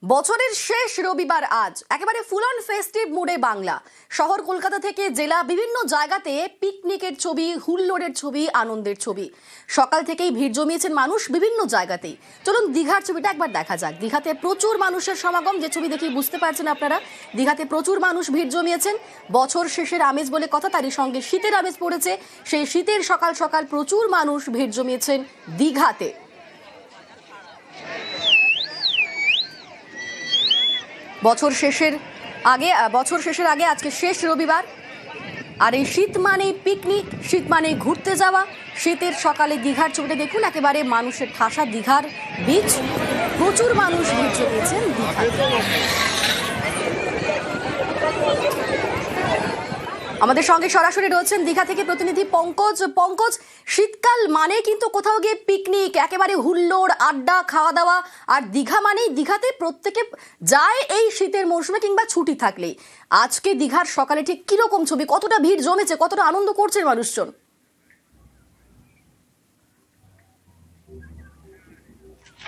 বছরের শেষ রবিবার আজ একেবারে ফুল অন ফেস্টিভ মুডে বাংলা শহর কলকাতা থেকে জেলা বিভিন্ন জায়গাতে পিকনিকের ছবি, হুল্লোড়ের ছবি, আনন্দের ছবি। সকাল থেকেই ভিড় জমিয়েছেন মানুষ বিভিন্ন জায়গাতেই। চলুন দীঘার ছবিটা একবার দেখা যাক। দীঘাতে প্রচুর মানুষের সমাগম, যে ছবি দেখে বুঝতে পারছেন আপনারা। দীঘাতে প্রচুর মানুষ ভিড় জমিয়েছেন। বছর শেষের আমেজ বলে কথা, তারই সঙ্গে শীতের আমেজ পড়েছে। সেই শীতের সকাল সকাল প্রচুর মানুষ ভিড় জমিয়েছেন দীঘাতে। বছর শেষের আগে আজকে শেষ রবিবার, আর এই শীত মানে পিকনিক, শীত মানে ঘুরতে যাওয়া। শীতের সকালে দীঘার ছবিটা দেখুন, একেবারে মানুষের ঠাসা দীঘার বিচ। প্রচুর মানুষ ভিড় জমিয়েছেন দীঘাতে। আমাদের সঙ্গে সরাসরি রয়েছেন দীঘা থেকে প্রতিনিধি পঙ্কজ। শীতকাল মানে কিন্তু কোথাও গিয়ে পিকনিক, একেবারে হুল্লোড়, আড্ডা, খাওয়া দাওয়া। আর দীঘা মানেই, দীঘাতে প্রত্যেকে যায় এই শীতের মৌসুমে কিংবা ছুটি থাকলেই। আজকে দীঘার সকালে ঠিক কিরকম ছবি, কতটা ভিড় জমেছে, কতটা আনন্দ করছেন মানুষজন?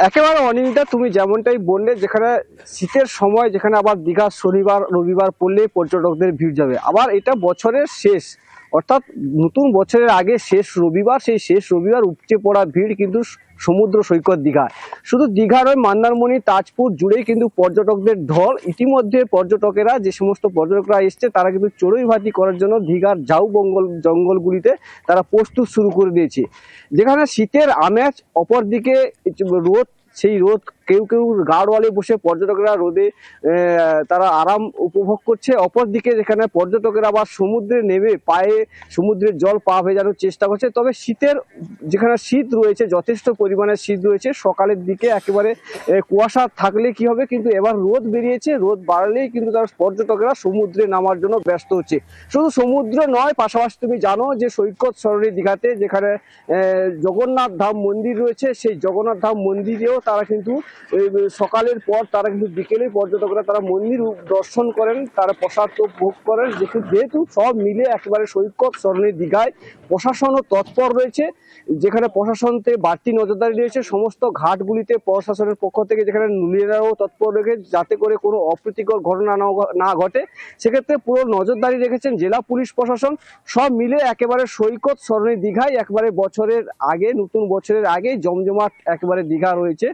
একেবারে অনিন্দিতা, তুমি যেমনটাই বললে, যেখানে শীতের সময়, যেখানে আবার দীঘা শনিবার রবিবার পড়লে পর্যটকদের ভিড় যাবে। আবার এটা বছরের শেষ, অর্থাৎ নতুন বছরের আগে শেষ রবিবার, সেই শেষ রবিবার উপচে পড়া ভিড় কিন্তু সমুদ্র সৈকত দীঘায়। শুধু দীঘা নয়, মন্দারমণি, তাজপুর জুড়েই কিন্তু পর্যটকদের ঢল। ইতিমধ্যে পর্যটকেরা, যে সমস্ত পর্যটকরা এসছে, তারা কিন্তু চড়ুইভাতি করার জন্য দীঘার জঙ্গলগুলিতে তারা প্রস্তুত শুরু করে দিয়েছে। যেখানে শীতের আমেজ, অপরদিকে রোদ, সেই রোদ কেউ কেউ গাড়োয়ালে বসে পর্যটকেরা রোদে তারা আরাম উপভোগ করছে। অপরদিকে যেখানে পর্যটকেরা আবার সমুদ্রে নেমে পায়ে সমুদ্রের জল পা ভেজানোর চেষ্টা করছে। তবে যেখানে শীত রয়েছে, যথেষ্ট পরিমাণে শীত রয়েছে। সকালের দিকে একেবারে কুয়াশা থাকলে কি হবে, কিন্তু এবার রোদ বেরিয়েছে। রোদ বাড়লেই কিন্তু তার পর্যটকেরা সমুদ্রে নামার জন্য ব্যস্ত হচ্ছে। শুধু সমুদ্র নয়, পাশাপাশি তুমি জানো যে সৈকত সরণি দীঘাতে যেখানে জগন্নাথ ধাম মন্দির রয়েছে, সেই জগন্নাথ ধাম মন্দিরেও তারা কিন্তু সকালের পর তারা কিন্তু বিকেলে পর্যটকরা তারা মন্দির দর্শন করেন, তারা প্রসাদ ভোগ করেন। যেহেতু সব মিলে একেবারে সৈকত সরণি দীঘায় প্রশাসনও তৎপর রয়েছে, যেখানে প্রশাসনতে বাড়তি নজরদারি রয়েছে। সমস্ত ঘাটগুলিতে প্রশাসনের পক্ষ থেকে যেখানে নুলিয়ারাও তৎপর রেখে, যাতে করে কোনো অপ্রীতিকর ঘটনা না ঘটে, সেক্ষেত্রে পুরো নজরদারি রেখেছেন জেলা পুলিশ প্রশাসন। সব মিলে একেবারে সৈকত সরণি দীঘায় একেবারে বছরের আগে, নতুন বছরের আগে জমজমাট একেবারে দীঘা রয়েছে।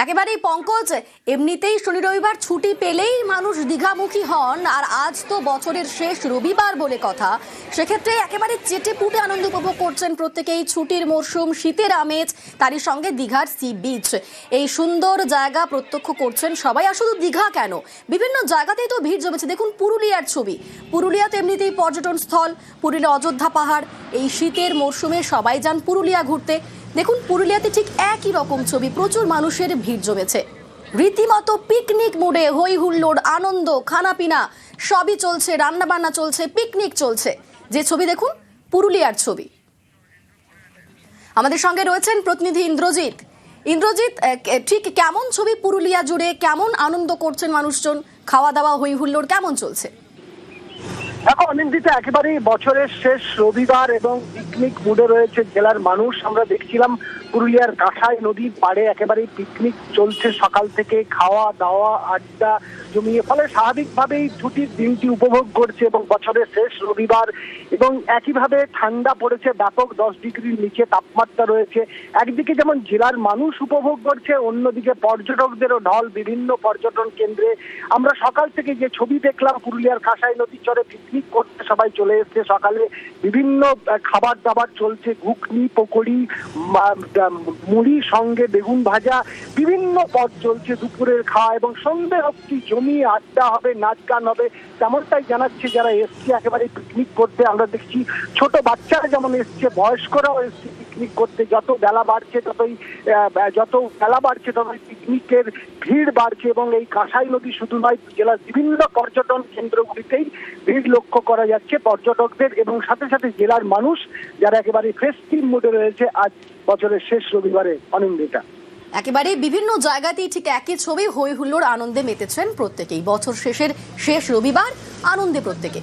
একেবারেই পঙ্কজ, এমনিতেই শনি রবিবার ছুটি পেলেই মানুষ দীঘামুখী হন, আর আজ তো বছরের শেষ রবিবার বলে কথা। সেক্ষেত্রে একেবারে চেটে পুটে আনন্দ উপভোগ করছেন প্রত্যেকেই। ছুটির মরশুম, শীতের আমেজ, তারই সঙ্গে দীঘার সি বিচ, এই সুন্দর জায়গা প্রত্যক্ষ করছেন সবাই। আর শুধু দীঘা কেন, বিভিন্ন জায়গাতেই তো ভিড় জমেছে। দেখুন পুরুলিয়ার ছবি, পুরুলিয়া তো এমনিতেই পর্যটন স্থল। পুরুলিয়া অযোধ্যা পাহাড়, এই শীতের মরশুমে সবাই যান পুরুলিয়া ঘুরতে। দেখুন পুরুলিয়াতে ঠিক একই রকম ছবি, প্রচুর মানুষের ভিড় জমেছে। রীতিমতো পিকনিক মুডে, হই হুল্লোড়, আনন্দ, খানাপিনা সবই চলছে, রান্নাবান্না চলছে, পিকনিক চলছে। যে ছবি দেখুন, পুরুলিয়ার ছবি। আমাদের সঙ্গে রয়েছেন প্রতিনিধি ইন্দ্রজিৎ। ঠিক কেমন ছবি পুরুলিয়া জুড়ে, কেমন আনন্দ করছেন মানুষজন, খাওয়া দাওয়া, হই হুল্লোড় কেমন চলছে? দেখো অনিন্দিতা, একেবারেই বছরের শেষ রবিবার এবং পিকনিক মুডে রয়েছে জেলার মানুষ। আমরা দেখছিলাম পুরুলিয়ার কাঁসাই নদীর পাড়ে একেবারেই পিকনিক চলছে সকাল থেকে, খাওয়া দাওয়া, আড্ডা জমিয়ে। ফলে স্বাভাবিকভাবেই ছুটির দিনটি উপভোগ করছে এবং বছরের শেষ রবিবার। এবং একইভাবে ঠান্ডা পড়েছে ব্যাপক, 10 ডিগ্রির নিচে তাপমাত্রা রয়েছে। একদিকে যেমন জেলার মানুষ উপভোগ করছে, অন্যদিকে পর্যটকদেরও ঢল বিভিন্ন পর্যটন কেন্দ্রে। আমরা সকাল থেকে যে ছবি দেখলাম, পুরুলিয়ার কাঁসাই নদীর চরে পিকনিক করতে সবাই চলে এসছে। সকালে বিভিন্ন খাবার দাবার চলছে, ঘুগনি, পকোড়ি, মুড়ি সঙ্গে বেগুন ভাজা, বিভিন্ন পদ চলছে দুপুরের খাওয়া। এবং সন্ধ্যে অবধি জমিয়ে আড্ডা হবে, নাচ গান হবে, তেমনটাই জানাচ্ছে যারা এসছে একেবারে পিকনিক করতে। আমরা দেখছি ছোট বাচ্চারা যেমন এসছে, বয়স্করাও এসছে পিকনিক করতে। যত বেলা বাড়ছে ততই পিকনিকের ভিড় বাড়ছে। এবং এই কাঁসাই নদী শুধু নয়, জেলার বিভিন্ন পর্যটন কেন্দ্রগুলিতেই ভিড় লক্ষ্য করা যাচ্ছে পর্যটকদের, এবং সাথে সাথে জেলার মানুষ যারা একেবারে ফেস্টিভ মুডে রয়েছে আজ বছরের শেষ রবিবারে। অনিন্দিতা, একেবারে বিভিন্ন জায়গাতেই ঠিক একই ছবি, হই হুল্লোড়, আনন্দে মেতেছেন প্রত্যেকেই। বছর শেষের শেষ রবিবার, আনন্দে প্রত্যেকে।